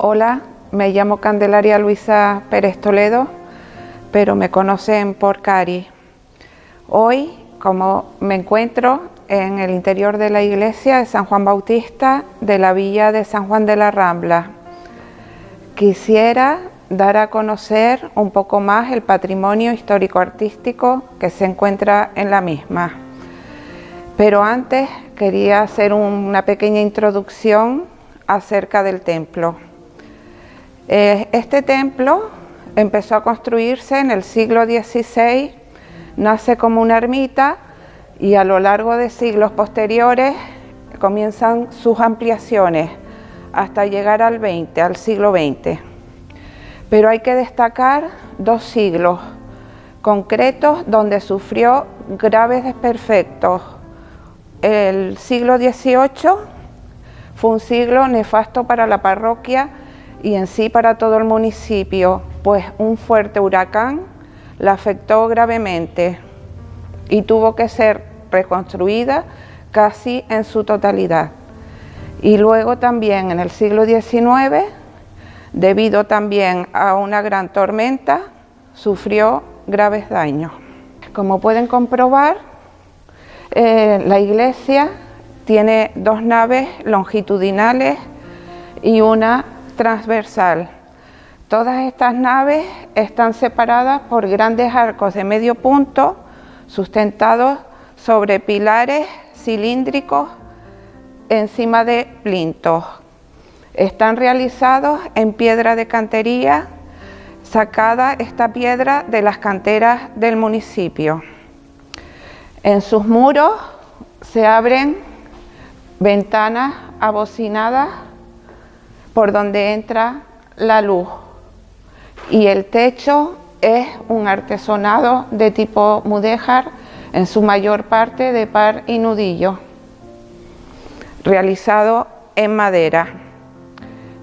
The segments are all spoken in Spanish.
Hola, me llamo Candelaria Luisa Pérez Toledo, pero me conocen por Cari. Hoy, como me encuentro en el interior de la iglesia de San Juan Bautista de la villa de San Juan de la Rambla, quisiera dar a conocer un poco más el patrimonio histórico-artístico que se encuentra en la misma. Pero antes quería hacer una pequeña introducción acerca del templo. Este templo empezó a construirse en el siglo XVI, nace como una ermita y a lo largo de siglos posteriores comienzan sus ampliaciones hasta llegar al siglo XX. Pero hay que destacar dos siglos concretos donde sufrió graves desperfectos. El siglo XVIII fue un siglo nefasto para la parroquia y en sí para todo el municipio, pues un fuerte huracán la afectó gravemente y tuvo que ser reconstruida casi en su totalidad. Y luego también en el siglo XIX, debido también a una gran tormenta, sufrió graves daños. Como pueden comprobar, la iglesia tiene dos naves longitudinales y una transversal. Todas estas naves están separadas por grandes arcos de medio punto sustentados sobre pilares cilíndricos encima de plintos. Están realizados en piedra de cantería, sacada esta piedra de las canteras del municipio. En sus muros se abren ventanas abocinadas por donde entra la luz y el techo es un artesonado de tipo mudéjar, en su mayor parte de par y nudillo, realizado en madera.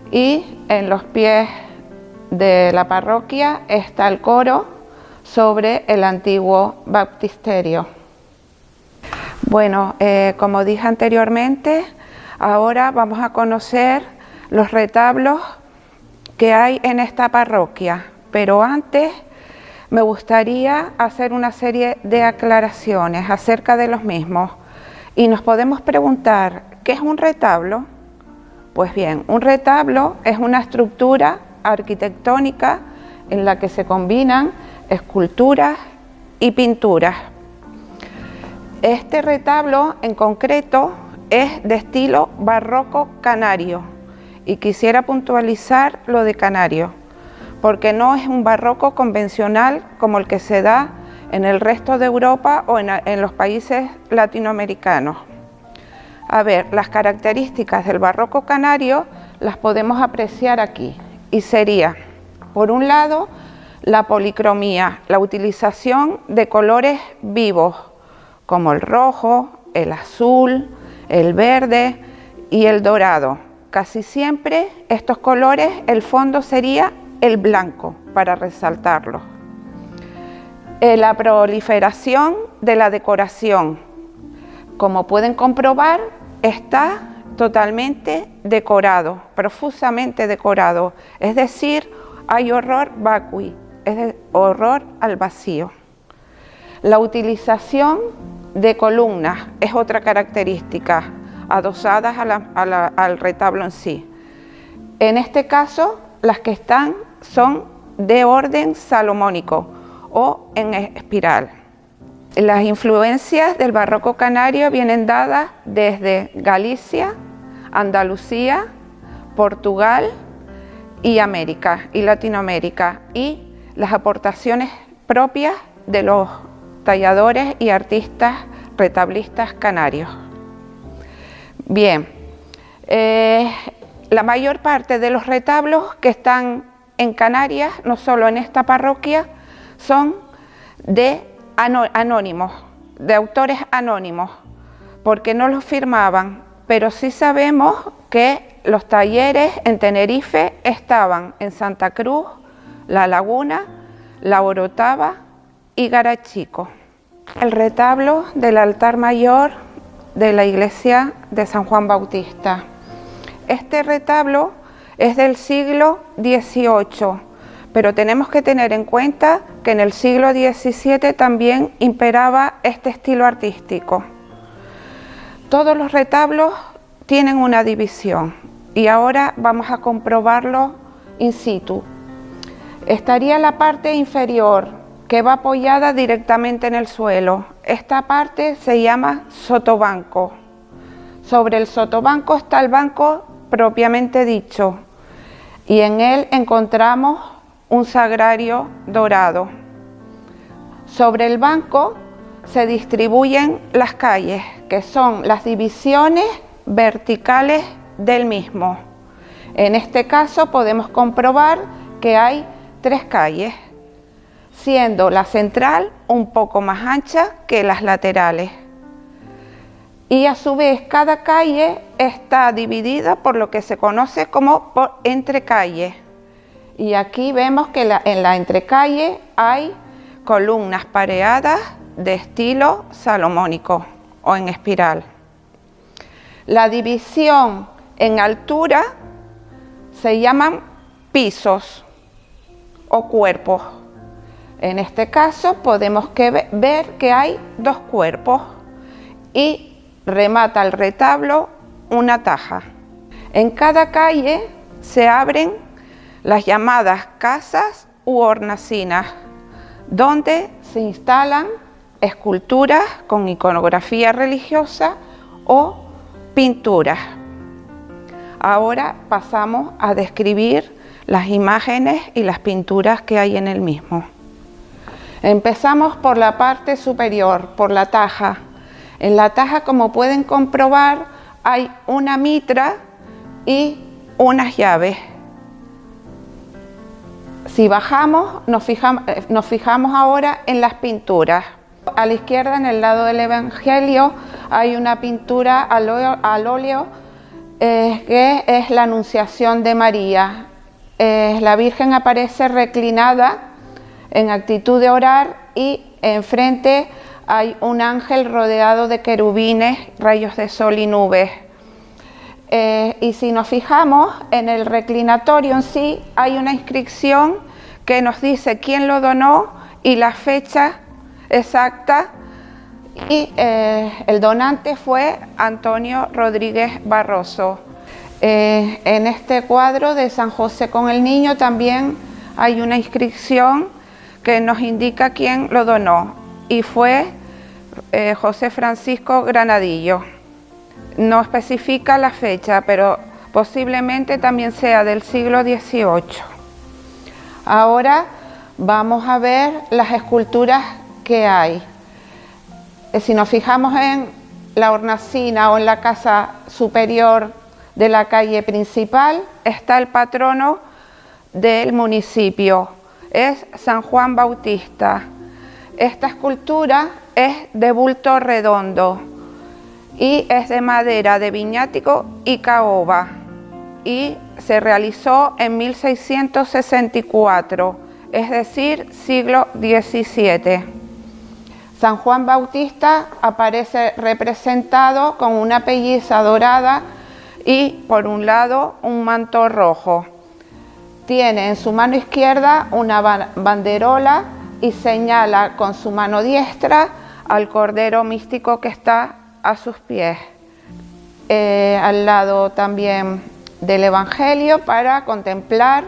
Y en los pies de la parroquia está el coro sobre el antiguo baptisterio. Bueno, como dije anteriormente, ahora vamos a conocer los retablos que hay en esta parroquia, pero antes me gustaría hacer una serie de aclaraciones acerca de los mismos. Y nos podemos preguntar, ¿qué es un retablo? Pues bien, un retablo es una estructura arquitectónica en la que se combinan esculturas y pinturas. Este retablo en concreto es de estilo barroco canario y quisiera puntualizar lo de canario porque no es un barroco convencional como el que se da en el resto de Europa o en los países latinoamericanos. A ver, las características del barroco canario las podemos apreciar aquí y sería, por un lado, la policromía, la utilización de colores vivos como el rojo, el azul, el verde y el dorado. Casi siempre estos colores, el fondo sería el blanco para resaltarlo. La proliferación de la decoración, como pueden comprobar, está totalmente decorado, profusamente decorado, es decir, hay horror vacui, es horror al vacío. La utilización de columnas es otra característica, adosadas al retablo en sí. En este caso, las que están son de orden salomónico o en espiral. Las influencias del barroco canario vienen dadas desde Galicia, Andalucía, Portugal y América y Latinoamérica, y las aportaciones propias de los talladores y artistas retablistas canarios. Bien, la mayor parte de los retablos que están en Canarias, no solo en esta parroquia, son de anónimos, de autores anónimos, porque no los firmaban, pero sí sabemos que los talleres en Tenerife estaban en Santa Cruz, La Laguna, La Orotava y Garachico. El retablo del altar mayor de la iglesia de San Juan Bautista. Este retablo es del siglo XVIII, pero tenemos que tener en cuenta que en el siglo XVII también imperaba este estilo artístico. Todos los retablos tienen una división y ahora vamos a comprobarlo in situ. Estaría la parte inferior, que va apoyada directamente en el suelo. Esta parte se llama sotobanco. Sobre el sotobanco está el banco propiamente dicho y en él encontramos un sagrario dorado. Sobre el banco se distribuyen las calles, que son las divisiones verticales del mismo. En este caso podemos comprobar que hay 3 calles, siendo la central un poco más ancha que las laterales. Y a su vez cada calle está dividida por lo que se conoce como entrecalles. Y aquí vemos que en la entrecalle hay columnas pareadas de estilo salomónico o en espiral. La división en altura se llaman pisos o cuerpos. En este caso podemos ver que hay 2 cuerpos y remata el retablo una taja. En cada calle se abren las llamadas casas u hornacinas, donde se instalan esculturas con iconografía religiosa o pinturas. Ahora pasamos a describir las imágenes y las pinturas que hay en el mismo. Empezamos por la parte superior, por la taja. En la taja, como pueden comprobar, hay una mitra y unas llaves. Si bajamos, nos fijamos ahora en las pinturas. A la izquierda, en el lado del Evangelio, hay una pintura al óleo que es la Anunciación de María. La Virgen aparece reclinada en actitud de orar y enfrente hay un ángel rodeado de querubines, rayos de sol y nubes. Y si nos fijamos en el reclinatorio en sí, hay una inscripción que nos dice quién lo donó y la fecha exacta. Y el donante fue Antonio Rodríguez Barroso. En este cuadro de San José con el Niño también hay una inscripción que nos indica quién lo donó y fue José Francisco Granadillo. No especifica la fecha, pero posiblemente también sea del siglo XVIII. Ahora vamos a ver las esculturas que hay. Si nos fijamos en la hornacina o en la casa superior de la calle principal, está el patrono del municipio, es San Juan Bautista. Esta escultura es de bulto redondo y es de madera de viñático y caoba y se realizó en 1664, es decir, siglo XVII. San Juan Bautista aparece representado con una pelliza dorada y por un lado un manto rojo. Tiene en su mano izquierda una banderola y señala con su mano diestra al Cordero místico que está a sus pies. Al lado también del Evangelio para contemplar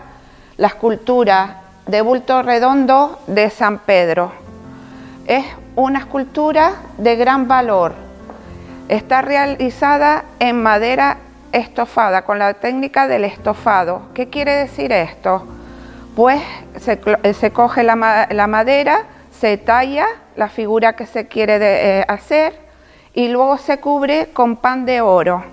la escultura de bulto redondo de San Pedro. Es una escultura de gran valor. Está realizada en madera estofada, con la técnica del estofado. ¿Qué quiere decir esto? Pues se coge la madera, se talla la figura que se quiere hacer y luego se cubre con pan de oro.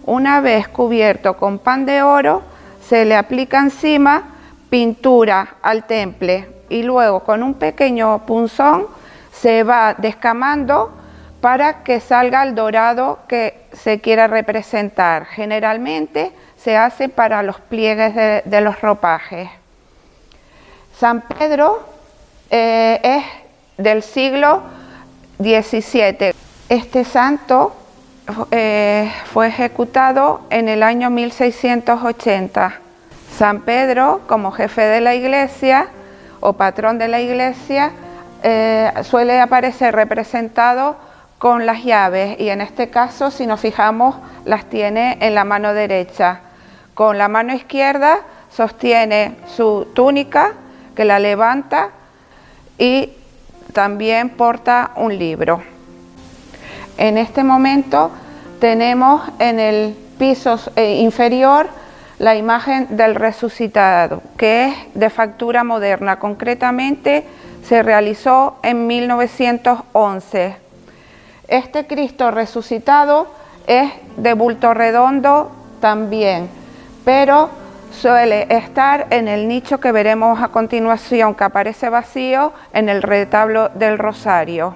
Una vez cubierto con pan de oro, se le aplica encima pintura al temple y luego con un pequeño punzón se va descamando para que salga el dorado que se quiera representar. Generalmente se hace para los pliegues de los ropajes. San Pedro es del siglo XVII. Este santo fue ejecutado en el año 1680. San Pedro, como jefe de la iglesia o patrón de la iglesia, suele aparecer representado con las llaves, y en este caso, si nos fijamos, las tiene en la mano derecha. Con la mano izquierda sostiene su túnica, que la levanta, y también porta un libro. En este momento tenemos en el piso inferior la imagen del resucitado, que es de factura moderna. Concretamente se realizó en 1911. Este Cristo resucitado es de bulto redondo también, pero suele estar en el nicho que veremos a continuación, que aparece vacío en el retablo del Rosario,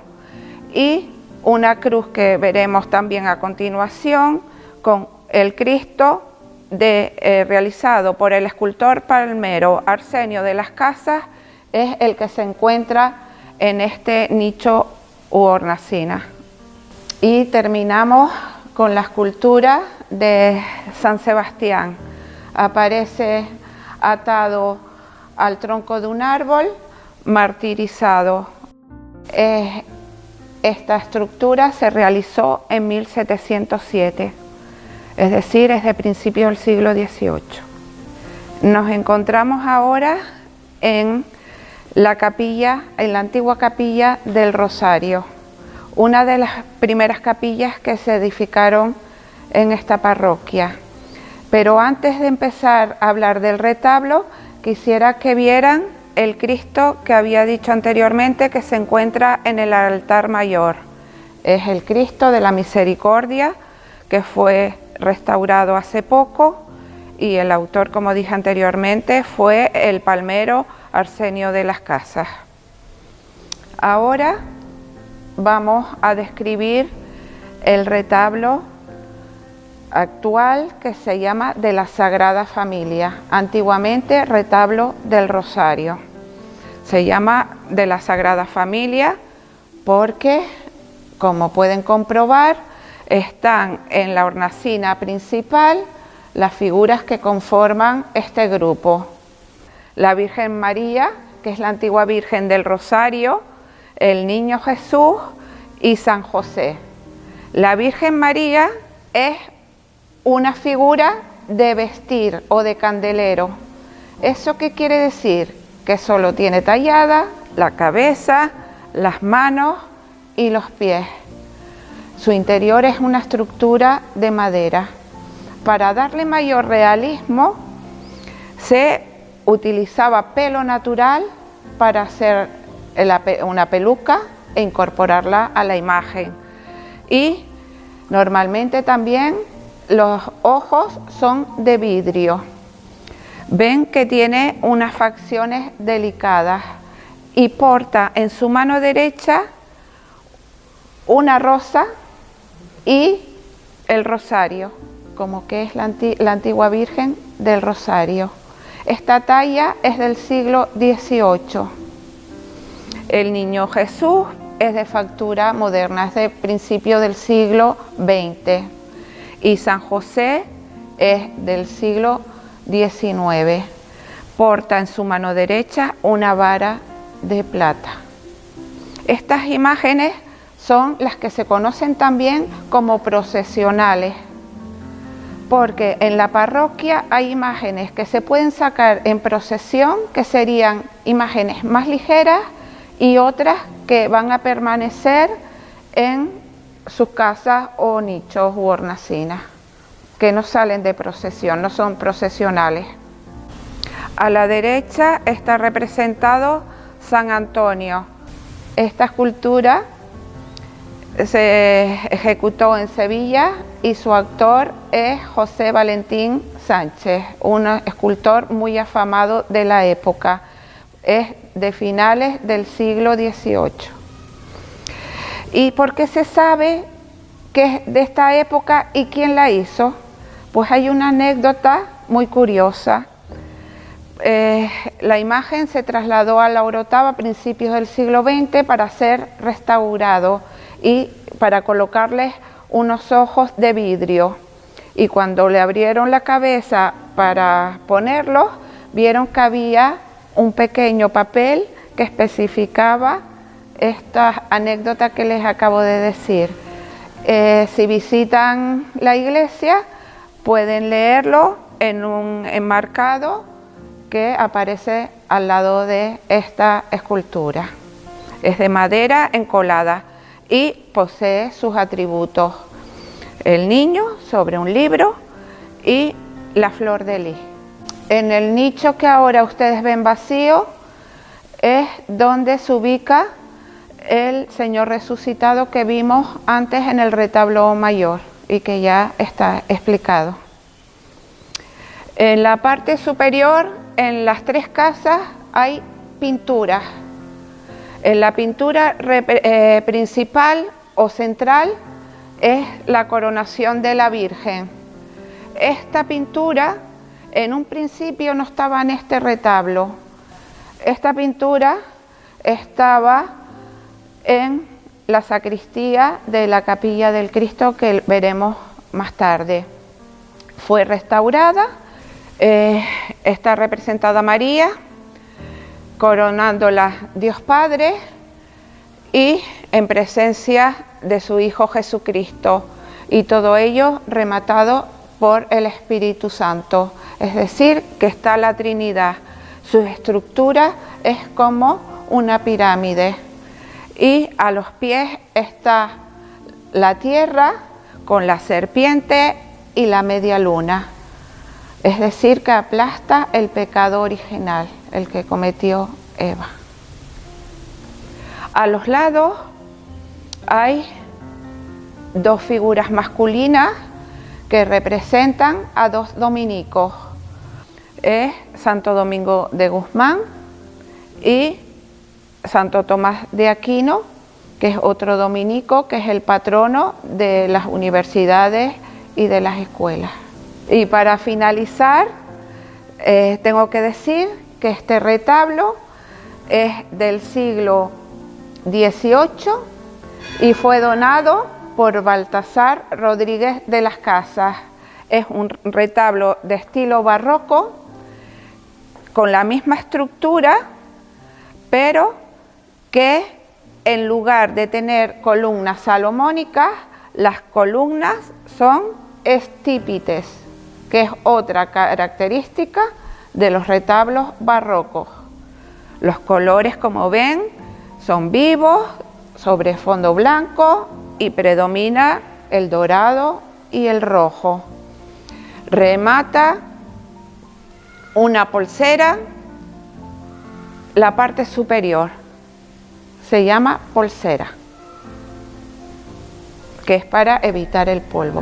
y una cruz que veremos también a continuación con el Cristo realizado por el escultor palmero Arsenio de las Casas, es el que se encuentra en este nicho u hornacina. Y terminamos con la escultura de San Sebastián. Aparece atado al tronco de un árbol, martirizado. Esta estructura se realizó en 1707, es decir, es de principios del siglo XVIII. Nos encontramos ahora en la capilla, en la antigua capilla del Rosario, una de las primeras capillas que se edificaron en esta parroquia. Pero antes de empezar a hablar del retablo, quisiera que vieran el Cristo que había dicho anteriormente, que se encuentra en el altar mayor. Es el Cristo de la Misericordia, que fue restaurado hace poco, y el autor, como dije anteriormente, fue el palmero Arsenio de las Casas. Ahora vamos a describir el retablo actual, que se llama de la Sagrada Familia, antiguamente retablo del Rosario. Se llama de la Sagrada Familia porque, como pueden comprobar, están en la hornacina principal las figuras que conforman este grupo. La Virgen María, que es la antigua Virgen del Rosario, el Niño Jesús y San José. La Virgen María es una figura de vestir o de candelero. ¿Eso qué quiere decir? Que solo tiene tallada la cabeza, las manos y los pies. Su interior es una estructura de madera. Para darle mayor realismo, se utilizaba pelo natural para hacer una peluca e incorporarla a la imagen. Y normalmente también los ojos son de vidrio. Ven que tiene unas facciones delicadas y porta en su mano derecha una rosa y el rosario, como que es la antigua Virgen del Rosario. Esta talla es del siglo XVIII. El Niño Jesús es de factura moderna, es de principio del siglo XX. Y San José es del siglo XIX. Porta en su mano derecha una vara de plata. Estas imágenes son las que se conocen también como procesionales, porque en la parroquia hay imágenes que se pueden sacar en procesión, que serían imágenes más ligeras, y otras que van a permanecer en sus casas o nichos u hornacinas, que no salen de procesión, no son procesionales. A la derecha está representado San Antonio. Esta escultura se ejecutó en Sevilla y su autor es José Valentín Sánchez, un escultor muy afamado de la época. Es de finales del siglo XVIII. ¿Y por qué se sabe que es de esta época y quién la hizo? Pues hay una anécdota muy curiosa. La imagen se trasladó a la Orotava a principios del siglo XX para ser restaurado y para colocarles unos ojos de vidrio. y cuando le abrieron la cabeza para ponerlos, vieron que había un pequeño papel que especificaba esta anécdota que les acabo de decir. Si visitan la iglesia, pueden leerlo en un enmarcado que aparece al lado de esta escultura. Es de madera encolada y posee sus atributos: el niño sobre un libro y la flor de lis. En el nicho que ahora ustedes ven vacío es donde se ubica el Señor resucitado que vimos antes en el retablo mayor y que ya está explicado. En la parte superior, en las tres casas, hay pinturas. En la pintura principal o central es la coronación de la Virgen. Esta pintura en un principio no estaba en este retablo. Esta pintura estaba en la sacristía de la Capilla del Cristo, que veremos más tarde. Fue restaurada, está representada María, coronándola Dios Padre y en presencia de su Hijo Jesucristo, y todo ello rematado por el Espíritu Santo, es decir, que está la Trinidad. Su estructura es como una pirámide y a los pies está la tierra con la serpiente y la media luna, es decir, que aplasta el pecado original, el que cometió Eva. A los lados hay dos figuras masculinas que representan a dos dominicos. Es Santo Domingo de Guzmán y Santo Tomás de Aquino, que es otro dominico, que es el patrono de las universidades y de las escuelas. Y para finalizar, tengo que decir que este retablo es del siglo XVIII y fue donado por Baltasar Rodríguez de las Casas. Es un retablo de estilo barroco, con la misma estructura, pero que en lugar de tener columnas salomónicas, las columnas son estípites, que es otra característica de los retablos barrocos. Los colores, como ven, son vivos, sobre fondo blanco, y predomina el dorado y el rojo. Remata una pulsera, la parte superior se llama pulsera, que es para evitar el polvo.